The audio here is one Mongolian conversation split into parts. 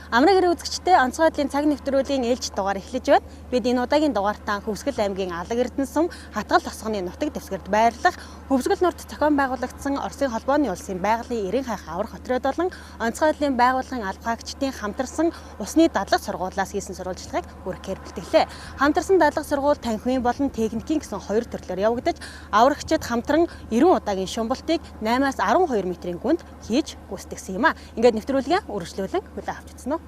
Амраг ирээ үзэгчдээ онцгой байдлын цаг нэвтрүүлгийн ээлж дугаар эхлэж байна. Бид энэ удаагийн дугаартаа Хөвсгөл аймгийн Алаг Эрдэнэсум Хатгал тосгоны нутаг дэвсгэрт байрлах Хөвсгөл нурт зохион байгуулагдсан Оросын холбооны улсын байгалийн эрен хайх аврах хотроод болон онцгой байдлын байгууллагын албаагчдын хамтарсан усны дадлага сургуулиас хийсэн сурвалжлагыг хүргэхээр бэлтгэлээ. Хамтарсан дадлага сургууль танхимын болон техникийн гэсэн хоёр төрлөөр явагдаж аврагчид хамтран 90 удаагийн шумбалтыг 8-аас 12 метрийн гүнд хийж гүйцэтгэсэн юм а. Ингээд нэвтрүүлгээ үргэлжлүүлэн хүлээн авч үзсэн үү?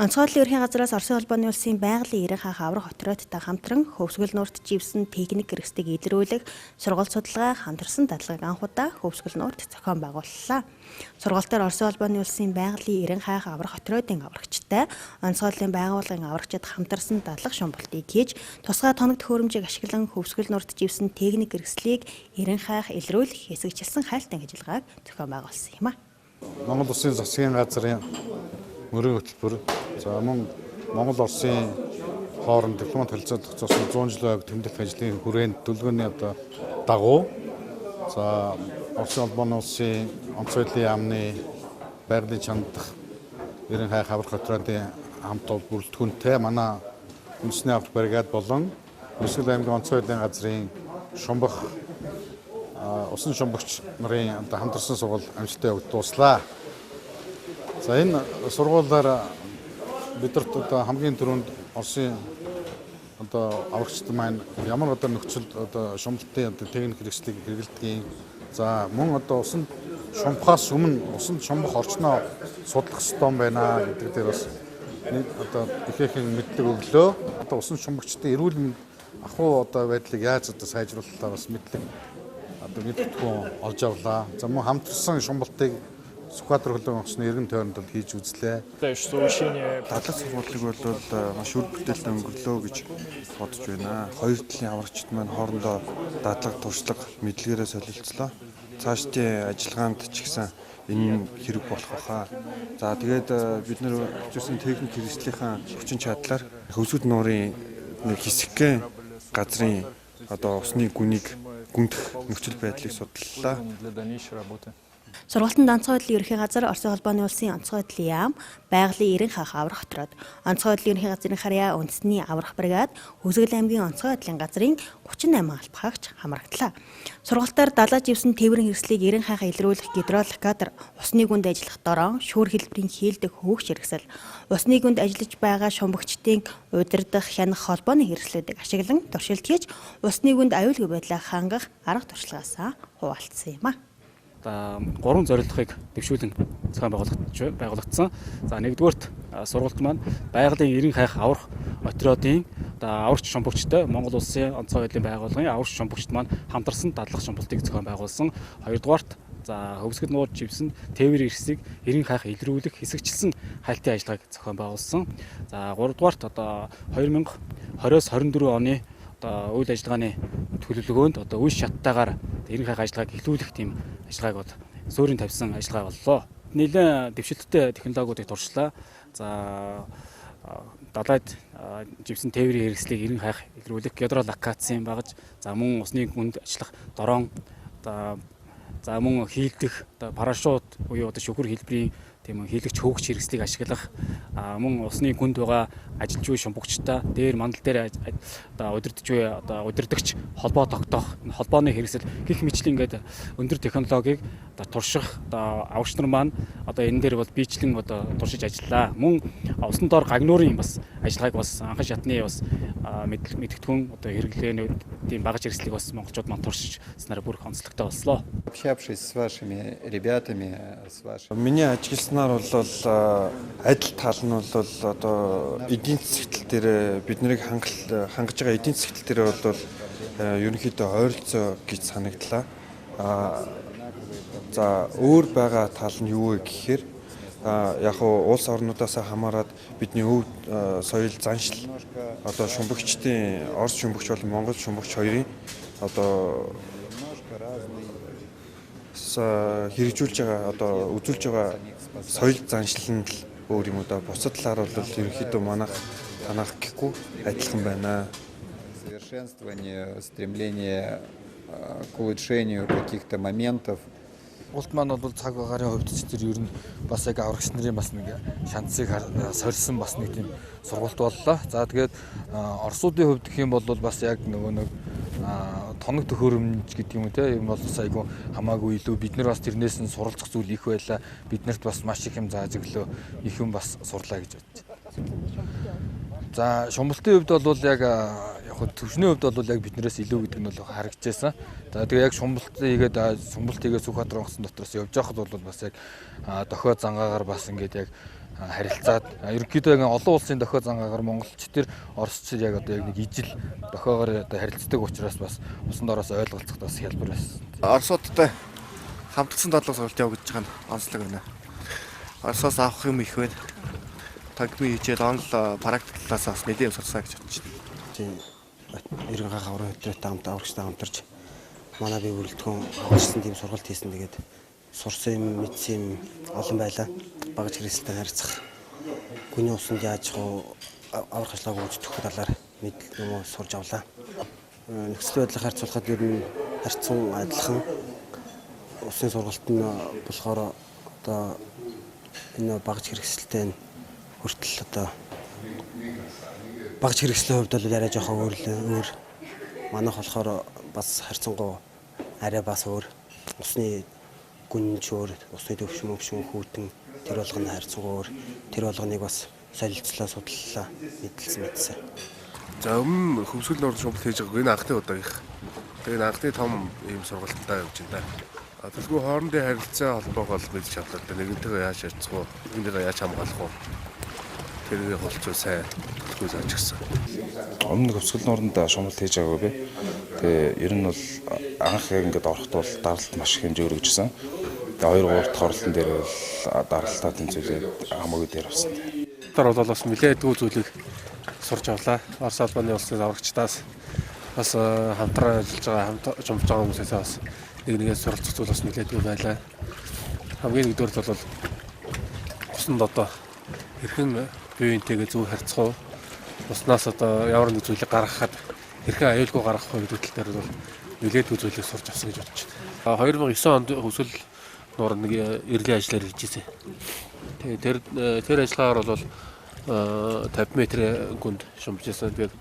Онцгой байдлын ерхийн газраас Оросын холбооны улсын байгалийн эрен хайх аврах хотруудтай хамтран Хөвсгөл нурт живсэн техник хэрэгслийг илрүүлэх сургалт судалгаа хамтарсан дадлагыг анх удаа Хөвсгөл нурт зохион байгууллаа. Сургалтаар Оросын холбооны улсын байгалийн эрен хайх аврах хотруудын аврагчтай онцгой байдлын байгууллагын аврагчид хамтарсан дадлага шумбалтыг хийж тусгай тоног төхөөрөмжийг ашиглан Хөвсгөл нурт живсэн техник хэрэгслийг эрен хайх илрүүлэх хэсэгчилсэн хайлтын ажиллагааг зохион байгуулсан юм а. Монгол Улсын засгийн газрын мөрийн хөтөлбөр за мөн Монгол Оросын хооронд дипломат харилцаа тогтоосон 100 жилийн тэмдэг ажлын хүрээнд төлөвлөгөөний дагуу за Оросын холбооны улсын онцгой байдлын яамны байгалийн чандах эрен хайх аврах хотруудын хамт бүрэлдэхүүнтэй манай үндэсний аврах бригад болон Хөвсгөл аймгийн онцгой байдлын газрын шумбах усан шумбагч нарын хамтарсан сургууль амжилттай явагдаж дуслаа. За энэ сургуулиар бидэрт хамгийн түрүүнд Оросын аврагчид маань ямар нөхцөл шумбалтын техник хэрэгслийг хэрэглэдгийг за мөн усан шумбахаас өмнө усан шумбах орчноо судлах ёстой юм байна гэдэг дээр бас ихээхэн мэдлэг өглөө. Усан шумбагчдын эрүүл мэнд ахуй байдлыг яаж сайжруулахаа бас мэдлэг мэддэхүүн олж авлаа. За мөн хамтарсан шумбалтыг Сүхбаатар хөлөг онгоцны эргэн тойронд хийж үзлээ. Дадлага сургуулийг бол маш үр бүтээлтэй өнгөрлөө гэж бодож байна. Хоёр талын аврагчид маань хоорондоо дадлага туршлага мэдлэгээрээ солилцлоо. Цаашдын ажиллагаанд ч гэсэн энэ хэрэг болох байхаа. За тэгээд бид нэр хэвчээсэн техник хэрэгслийнхаа хүчин чадлаар Хөвсгөл нуурын нэг хэсэгхэн газрын усны гүнийг гүндэх нөхцөл байдлыг судаллаа. Сургалтанд онцгой байдлын ерөнхий газар Оросын холбооны улсын онцгой байдлын яам, байгалийн эрен хайх аврах хотроод, онцгой байдлын ерөнхий газрын харьяа үндэсний аврах бригад, Хөвсгөл аймгийн онцгой байдлын газрын 38 албагч хамрагдлаа. Сургалтаар далаа живсэн тээврийн хэрэгслийг эрен хайх илрүүлэх гидролокатор, усны гүнд ажиллах дорон, шүүр хэлбэрийн хийлдэх хөөгч хэрэгсэл, усны гүнд ажиллаж байгаа шумбагчдын удирдах, хянах холбооны хэрэгслүүдийг ашиглан туршилт хийж, усны гүнд аюулгүй байдлаа хангах арга туршлагаасаа хуваалцсан юм а. 3 зорилгыг дэвшүүлэн зохион байгуулагдсан. За нэгдүгээрт сургалт маань байгалийн эрен хайх аврах хотруудын аврагч шумбагчтай Монгол Улсын онцгой байдлын байгууллагын аврагч шумбагчд маань хамтарсан дадлага шумбалтыг зохион байгуулсан. Хоёрдугаарт за Хөвсгөл нуур живсэн тээврийн хэрэгслийг эрен хайх илрүүлэх хэсэгчилсэн хайлтын ажиллагааг зохион байгуулсан. За гуравдугаарт 2020-с 24 оны үйл ажиллагааны төлөвлөгөөнд үе шаттайгаар эрен хайх ажиллагааг эхлүүлэх тийм ажиллагааг суурин тавьсан ажиллагаа боллоо. Нэлээд дэвшилттэй технологиудыг туршлаа. За далайд живсэн тээврийн хэрэгслийг эрен хайх илрүүлэх гидролокацийн багж, за мөн усны гүнд ажиллах дорон, за мөн хийлдэх парашют буюу шүгүр хэлбэрийн тийм үү хийлэгч хөөгч хэрэгслийг ашиглах мөн усны гүнд байгаа ажилч буй шумбагчтай дээр мандал дээр одоо удирдах буй одоо удирдагч холбоо тогтоох холбооны хэрэгсэл гэх мэтлийн ингээд өндөр технологиг одоо турших одоо авагч нар маань одоо энэ дээр бол биечлэн одоо туршиж ажиллаа. Мөн усны доор гагнуурын бас ажиллагааг бас анхан шатны бас мэдгэдэггүй одоо хэрэглээнүүд тийм багаж хэрэгслийг бас монголчууд маань туршиж снараа бүр онцлогтой боллоо. Общавшись с вашими ребятами, с вашими... Миний ажигласнаар бол адил тал нь бол одоо эдийн засгтал дээр бид нарыг хангаж байгаа эдийн засгтал дээр бол ерөнхийдөө ойролцоо гэж санагдлаа. За өөр байгаа тал нь юу вэ гэхээр яг улс орнуудаас хамаарат бидний өв соёл заншил одоо шумбагчдын Орос шумбагч болон Монгол шумбагч хоёрын одоо хэрэгжүүлж байгаа одоо үзүүлж байгаа соёл заншил нь л өөр юм уу да бусад талаар бол ерөнхийдөө манайх танах гэхгүй адилхан байна. Совершенствование, стремление к улучшению каких-то моментов. Улт маань бол цаг агаарын хувьд ч тэр ер нь бас яг аврагч нарын бас нэг шансыг сорьсон бас нэг тийм сургалт боллоо. За тэгээд Оросуудын хувьд гэх юм бол бас яг нөгөө нэг тоног төхөөрөмж гэдэг юм уу те юм бол айгүй хамаагүй илүү бид нар бас тэрнээс нь суралцах зүйл их байлаа. Биднэрт бас маш их юм зааж өглөө их юм бас сурлаа гэж бодож байна. За шумбалтын хувьд бол яг төвшний хувьд бол яг биднээс илүү гэдэг нь бол харагдчихсан. За тэгээ яг шумбалт хийгээд Сүхбаатар онгоцон дотроос явж байхад бол бас яг дохио зангаагаар бас ингээд яг харилцаад ерөнхийдөө яг олон улсын дохио зангаагаар монголч тэр оросч яг одоо яг нэг ижил дохиогоор одоо харилцдаг учраас бас усан доороос ойлголцох бас хялбар байсан. Оросуудтай хамтдсан дадлага сургалт явуулж байгаа нь онцлог байна. Оросоос авах юм их байна. Тагми хичээл онл практик талаас бас нэлээд юм сурсаа гэж бодож байна. Тийм 90 хаврын хөтөлбөртэй хамт аврагчтай хамтарч манай бие бүрэлдэхүүн авчирсан тийм сургалт хийсэн. Тэгээд сурсан юм, мэдсэн юм олон байлаа. Багаж хэрэгсэлтэй харьцах, гүний усанд яаж аврах ажиллагааг үүсгэх талаар мэдл юм сурж авлаа. Нөхцөл байдлыг харьцуулахад ер нь харьцан адилхан усын сургалт нь болохоор одоо энэ багаж хэрэгсэлтэй хүртэл одоо багаж хэрэгслийн хувьд бол арай жоохон өөр манайх болохоор бас харьцангуй арай бас өөр усны гүнж өөр усны төвшин хүүтэн тэр болгоно харьцангуй өөр тэр болгоныг бас солилцлоо судлалаа мэдсэн. За өмнө хөвсгөл нуурын шумбалт хийж байгааг энэ анхны удаагийнх. Тэгээд анхны том ийм сургалттай явж байна. Төлгөө хоорондын харилцаа холбоог бол мэдж чадлаа. Нэгнтэйгээ яаж харьцах вэ? Нэгнтэйгээ яаж хамгаалах вэ? Тэрийг холцоо сайн төлгөө зааж гисэн. Өмнө хөвсгөл нууранд шумбалт хийж байгаагүй би. Тэгээ ер нь бол анх ингээд орохдоо бол даралт маш их хэмжээ өргөжсөн. Тэгээ 2-3 дахь орлон дээр бол даралтаа тэнцвэрээ хамаагүй дээр авсан. Тэр бол бас нэлээдгүй зүйлийг сурч авлаа. Орос албаны улсын аврагчдаас бас хамтран ажиллаж байгаа хамт жумж байгаа хүмүүсээс бас нэгнээс суралцах зүйл бас нэлээдгүй байлаа. Хамгийн нэгдүгээр бол усанд одоо хэрхэн биеийнтэйгээ зөв харьцах уу? Уснаас одоо ямар нэг зүйлийг гаргахад хэрхэн аюулгүй гаргах вэ гэдэг тал дээр бол нэлээдгүй зүйлийг сурч авсан гэж бодож байна. 2009 онд хөвсгөл нуурын нэг эрлийн ажиллаар иржсэн. Тэгээ тэр ажиллагаар бол 50 м гүнд шумбажсэн. Тэгээд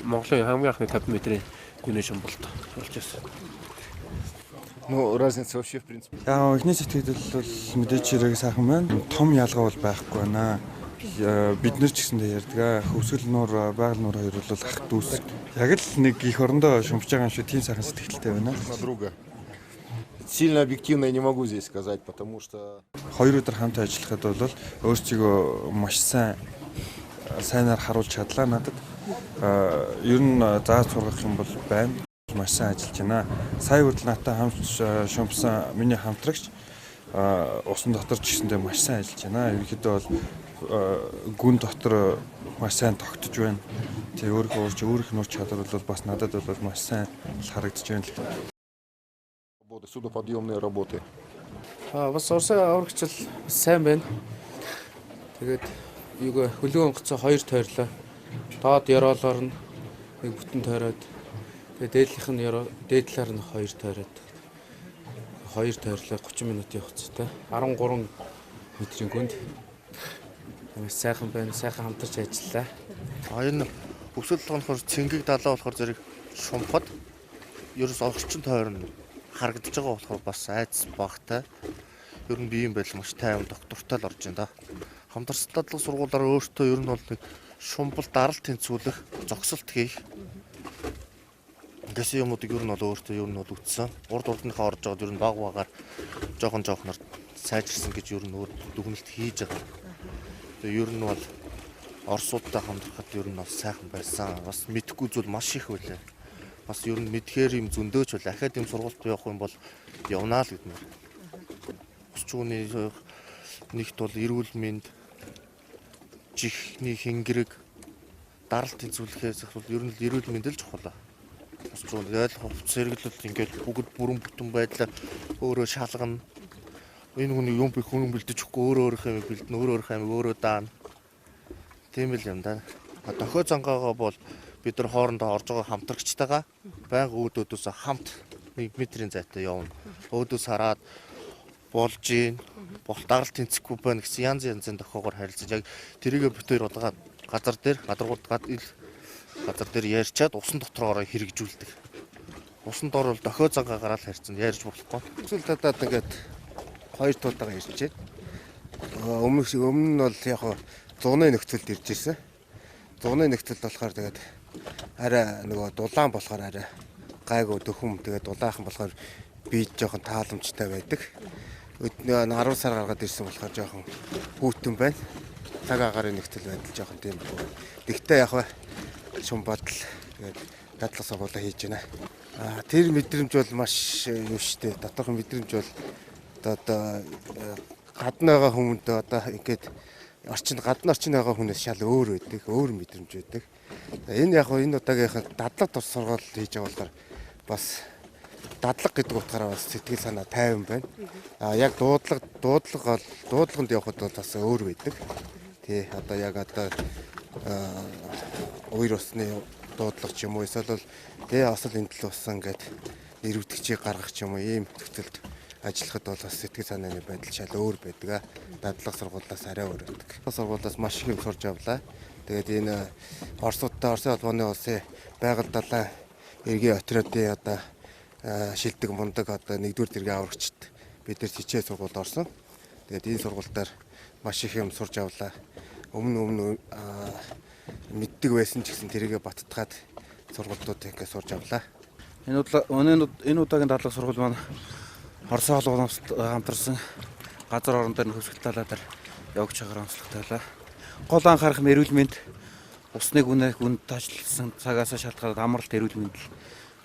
Монголын хамгийн анхны 50 м гүний шумбалт болж байсан. Ну, разница вообще в принципе. Яа, эхний сэтгэл бол мэдээж хэрэг сайхан байна. Том ялгаа бол байхгүй байна. Бид нар ч гэсэндээ ярьдаг. Хөвсгөл нуур, байгаль нуур хоёр бол ах дүүс. Яг л нэг их орондоо шумбаж байгаа юм шиг тийм сайхан сэтгэлтэй байна. Друга. Сильно объективно я не могу здесь сказать, потому что хоёр өдөр хамт ажиллахад бол өөрсдөө маш сайнаар харуулж чадлаа надад. Ер нь зааж сургах юм бол байна. Маш сайн ажиллаж байна. Сая хүртэл надтай хамт шумбсан миний хамтрагч усан дотор ч гэсэндээ маш сайн ажиллаж байна. Ерөнхийдөө бол гүн дотор маш сайн тогтож байна. Тэгээ өөрийнх нь ур чадвар бол бас надад бол маш сайн харагдаж байна л. Судоподъемные работы. Бас Оросын аврагч сайн байна. Тэгээд хөлөг онгоцоо 2 тойрлоо. Доод ёроолоор нь нэг бүтэн тойроод тэгээд дээд талаар нь 2 тойроод 2 тойрлоо 30 минутын хугацаатай 13 мэдрийн гүнд сайхан байна, сайхан хамтарч ажиллаа. Энэ өвсгөл болохоор цэнгийг далаа болохоор зэрэг шумпад ерөөс орчин тойрон харагдаж байгаа болохоор бас айдас багтай. Ер нь биеийн байдал маш тайван доктортой л орж байна да. Хамтарсан дадлага сургуулиар өөртөө ер нь бол нэг шумбал дарал тэнцвүүлэх, зогсолт хийх гэсэн юмудыг ер нь бол өөртөө ер нь бол үтсэн. Урд урдныхаа орж байгаад ер нь баг багаар жоохноор сайжирсан гэж ер нь өөр дүгнэлт хийж байгаа. Тэгээ ер нь бол Оросуудтай хамтрахад ер нь бас сайхан байсан. Бас мэдхгүй зүйл маш их байлаа. Бас ер нь мэдхээр юм зөндөөч байлаа. Ахаад юм сургуульд явах юм бол явнаа л гэдмээр. Усчууны нэгт бол эрүүл мэнд, чихний хингэрэг, дарал тэнцвүүлэхээс бол ер нь эрүүл мэнд л чухал. Усчууны хувц сэргэлэлт ингээд бүгд бүрэн бүтэн байдлаа өөрөө шалгана. Энэ хүний юм би хүн бэлдэж өгөхгүй өөрийнхөө амиг бэлдэн, өөрийнхөө амиг өөрөө даана. Тийм л юм да. Дохио зангаагаа бол бид нар хоорондоо орж байгаа хамтрагчтайгаа байнга өөдөөдөөс хамт 1 метрийн зайтай явна. Өөдөөс хараад болж ийн, бол дарал тэнцэхгүй байна гэсэн янзын дохиогоор харилцаж яг тэрийгэ бүтээр удаага газар дээр ярьчаад усан дотроороо хэрэгжүүлдэг. Усанд орвол дохио зангаагаар л харьцсан ярьж болохгүй. Эсвэл дадаад ингээд 2 туудаага ирчээд өмнө нь бол яг зуны нөхцөлд ирж ирсэн. Зуны нөхцөлд болохоор тэгээд арай нөгөө дулаан болохоор арай гайгүй дөхөм тэгээд дулаахан болохоор би жоохон тааламжтай байдаг. 10 сар гаргаад ирсэн болохоор жоохон хүүтэн байна. Цаг агарын нөхцөл байдал жоохон тийм. Тэгтээ яг шум бодол тэгээд дадлага сургуулаа хийж байна. Тэр мэдрэмж бол маш юу штэ. Дотоохын мэдрэмж бол одоо гаднаагаа хүмүүнд одоо ингээд гадны орчинд байгаа хүнээс шал өөр байдаг, өөр мэдрэмж байдаг. Энэ яг энэ удаагийнхан дадлага сургууль хийж байгаа болохоор бас дадлага гэдэг утгаараа бас сэтгэл санаа тайван байна. Яг дуудлаганд явхад бол бас өөр байдаг. Тий одоо яг уур усны дуудлага ч юм уу эсвэл тий осол эндэл усан гэдэг нэрвдэгчийг гаргах ч юм уу ийм төгсөлд ажиллахад бол бас сэтгэл санааны байдал шал өөр байдаг. Дадлага сургуулиас арай өөр байдаг. Сургуулиас маш их сурж авлаа. Тэгээд энэ Орсын холбооны улсын байгаль далайн эргийн отрядын одоо шилдэг мундаг одоо 1-р зэргийн аврагчд бид нар хичээл сургуульд орсон. Тэгээд энэ сургуультаар маш их юм сурж авлаа. Өмнө мэддэг байсан ч гэсэн тэрийгэ баттгаад сургуулиуд ингээд сурж авлаа. Энэ удаагийн дадлага сургууль маань Орсын холбооноос хамтарсан газар орон дээр хөвсгөл талаа дээр явж байгаа онцлогтой байлаа. Гол анхаарах эрүүл мэнд, усны гүнд таажлсан цагаас шалтгаалаад амралт эрүүл мэнд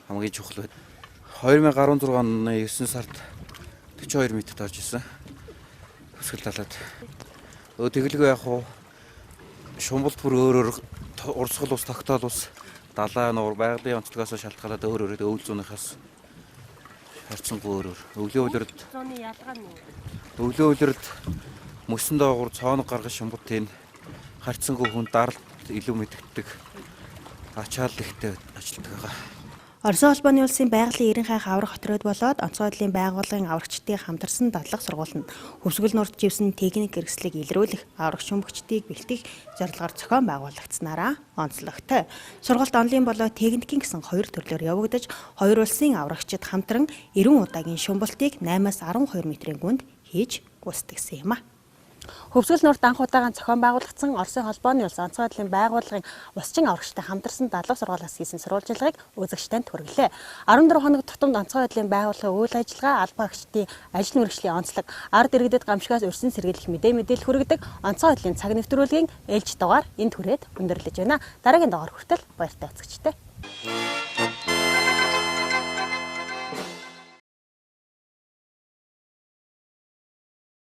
хамгийн чухал байд. 2016 оны 9 сард 42 метрт орж исэн. Хөвсгөл талаад. Тэглэгээ яг шумбалт бүр өөрөөр урсгал ус, тогтоол ус, далайн нуур, байгалийн онцлогоос шалтгаалаад өөр өвөл зүүнийхээс харьцангуй өөрөөр. Өглөө үлрэлт мөсөн доогуур цооног гаргаж шумбалтын харьцангуй хүн даралт илүү мэддэг ачаал ихтэй ажилтдаг байгаа. Орсын холбооны улсын байгалийн эрен хайх аврах отряд болоод онцгой байдлын байгууллагын аврагчдыг хамтарсан дадлага сургуулинд хөвсгөл нурд живсэн техник хэрэгслийг илрүүлэх, аврагч шумбагчдыг бэлтгэх зорилгоор зохион байгуулагдсанараа онцлогтой. Сургуульд онлайн болоо техникийн гэсэн 2 төрлөөр явагдаж, 2 улсын аврагчид хамтран 90 удаагийн шумбалтыг 8-аас 12 метрийн гүнд хийж гүйцэтгсэн юм а. Хөвсгөл нурд анх удаагаан зохион байгуулагдсан Оросын холбооны улс онцгой байдлын байгууллагын усчин аврагчтай хамтарсан дадлага сургуулиас хийсэн сурвалжилгыг үзэгч танд хүргэлээ. 14 хоног тутамд онцгой байдлын байгууллагын үйл ажиллагаа, албан агчдын ажил мэргэжлийн онцлог, ард иргэдэд гамшигаас өрсөн сэргийлэх мэдээлэл хүргэдэг онцгой байдлын цаг нэвтрүүлгийн ээлж дугаар энд хүрээд өндөрлөж байна. Дараагийн дугаар хүртэл баяртай үзэгчтэй.